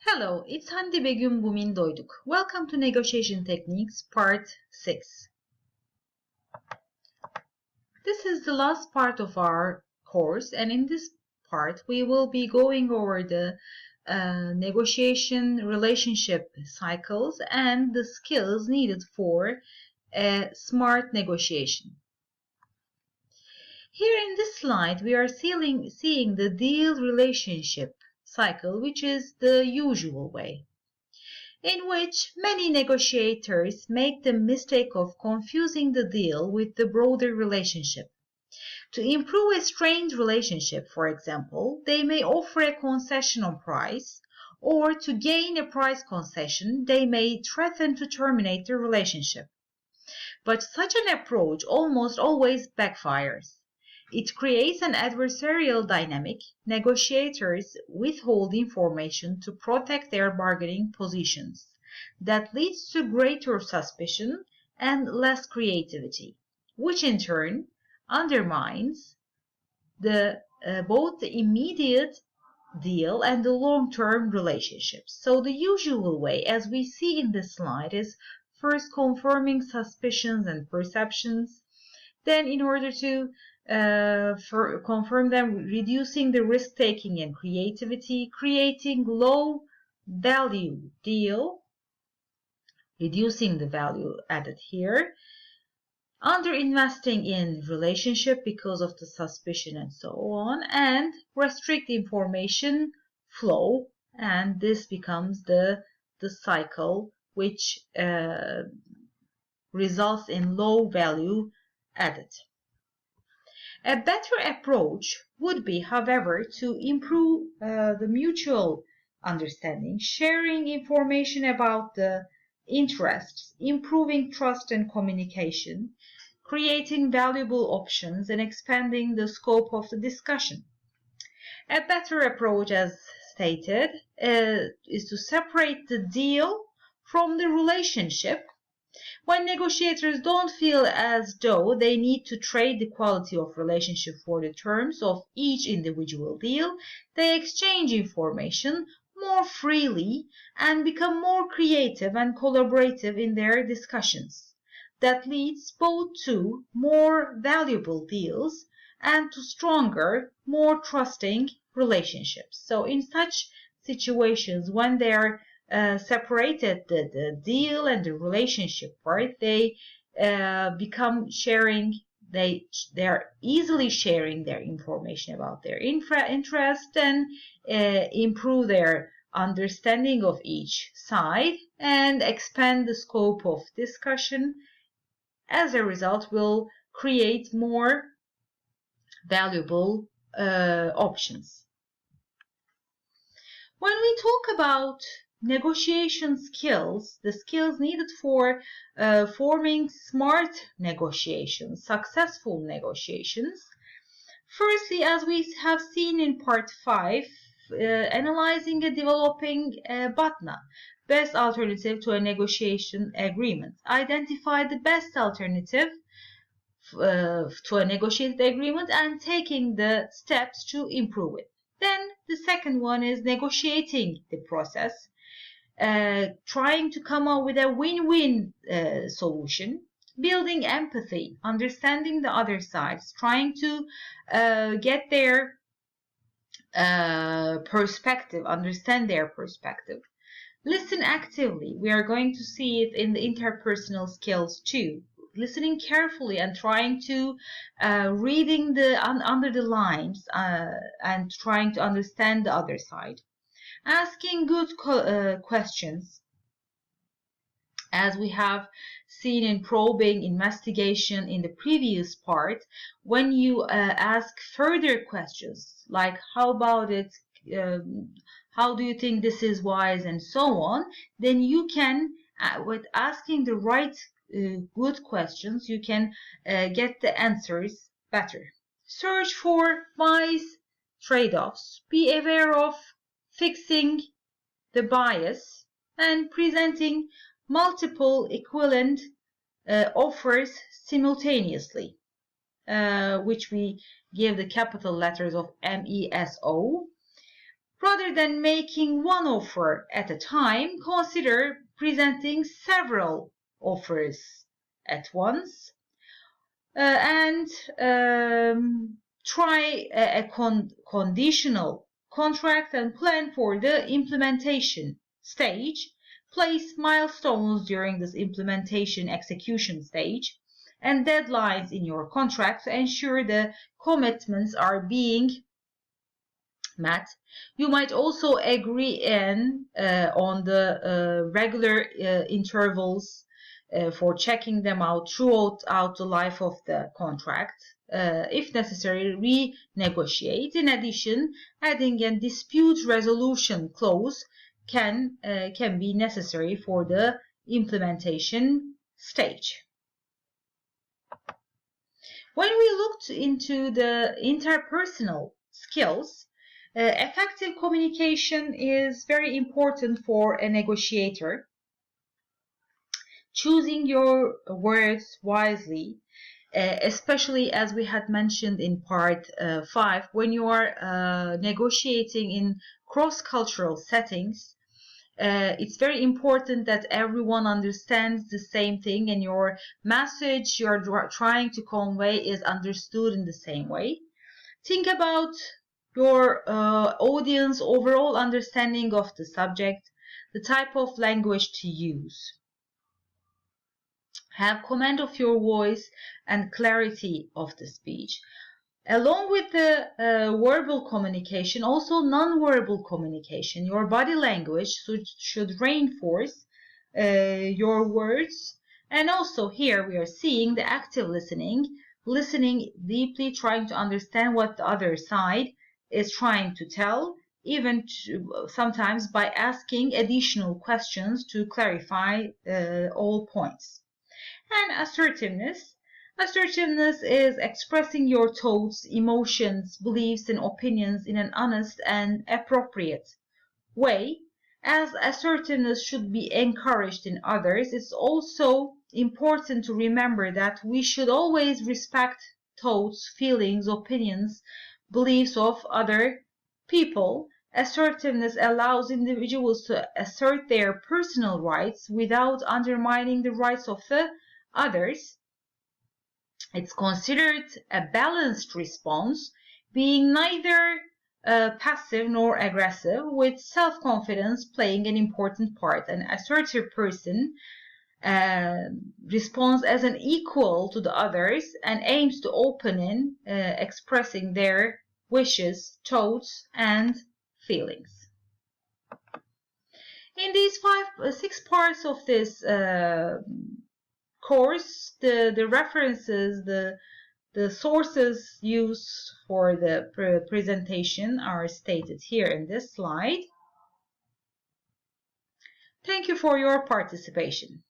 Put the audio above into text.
Hello, it's Hande Begüm Bumin Doyduk. Welcome to Negotiation Techniques Part 6. This is the last part of our course, and in this part we will be going over the negotiation relationship cycles and the skills needed for a smart negotiation. Here in this slide we are seeing the deal relationship cycle, which is the usual way, in which many negotiators make the mistake of confusing the deal with the broader relationship. To improve a strained relationship, for example, they may offer a concession on price, or to gain a price concession, they may threaten to terminate the relationship. But such an approach almost always backfires. It creates an adversarial dynamic. Negotiators withhold information to protect their bargaining positions. That leads to greater suspicion and less creativity, which in turn undermines both the immediate deal and the long-term relationships. So the usual way, as we see in this slide, is first confirming suspicions and perceptions, then in order to confirm them, reducing the risk-taking and creativity, creating low-value deal, reducing the value added here, under-investing in relationship because of the suspicion and so on, and restrict information flow, and this becomes the cycle which results in low value added. A better approach would be, however, to improve the mutual understanding, sharing information about the interests, improving trust and communication, creating valuable options, and expanding the scope of the discussion. A better approach, as stated, is to separate the deal from the relationship. When negotiators don't feel as though they need to trade the quality of relationship for the terms of each individual deal, they exchange information more freely and become more creative and collaborative in their discussions. That leads both to more valuable deals and to stronger, more trusting relationships. So in such situations, when they are separated the deal and the relationship part, they become sharing, they are easily sharing their information about their interest and improve their understanding of each side and expand the scope of discussion. As a result, will create more valuable options. When we talk about negotiation skills, the skills needed for forming smart negotiations, successful negotiations. Firstly, as we have seen in part 5, analyzing and developing BATNA, best alternative to a negotiation agreement. Identify the best alternative to a negotiated agreement and taking the steps to improve it. Then the second one is negotiating the process, trying to come up with a win-win solution, building empathy, understanding the other sides, trying to get their perspective, understand their perspective. Listen actively. We are going to see it in the interpersonal skills too. Listening carefully and trying to reading under the lines and trying to understand the other side. Asking good questions, as we have seen in probing investigation in the previous part. When you ask further questions like how about it, how do you think this is wise, and so on, then you can, with asking the right good questions, you can get the answers better. Search for wise trade-offs. Be aware of fixing the bias and presenting multiple equivalent offers simultaneously, which we give the capital letters of MESO. Rather than making one offer at a time, consider presenting several offers at once and try a conditional contract and plan for the implementation stage. Place milestones during this implementation execution stage and deadlines in your contract to ensure the commitments are being met. You might also agree on the regular intervals for checking them out throughout the life of the contract. If necessary, renegotiate. In addition, adding a dispute resolution clause can be necessary for the implementation stage. When we looked into the interpersonal skills, effective communication is very important for a negotiator. Choosing your words wisely, especially as we had mentioned in part 5, when you are negotiating in cross-cultural settings, it's very important that everyone understands the same thing and your message you're trying to convey is understood in the same way. Think about your audience overall understanding of the subject, the type of language to use. Have command of your voice and clarity of the speech. Along with the verbal communication, also non-verbal communication. Your body language should reinforce your words. And also here we are seeing the active listening deeply, trying to understand what the other side is trying to tell, even sometimes by asking additional questions to clarify all points. And assertiveness. Assertiveness is expressing your thoughts, emotions, beliefs, and opinions in an honest and appropriate way. As assertiveness should be encouraged in others, it's also important to remember that we should always respect thoughts, feelings, opinions, beliefs of other people. Assertiveness allows individuals to assert their personal rights without undermining the rights of the others. It's considered a balanced response, being neither passive nor aggressive, with self-confidence playing an important part. An assertive person responds as an equal to the others and aims to open in expressing their wishes, thoughts, and feelings. In these 6 parts of this course, the references, the sources used for the presentation are stated here in this slide. Thank you for your participation.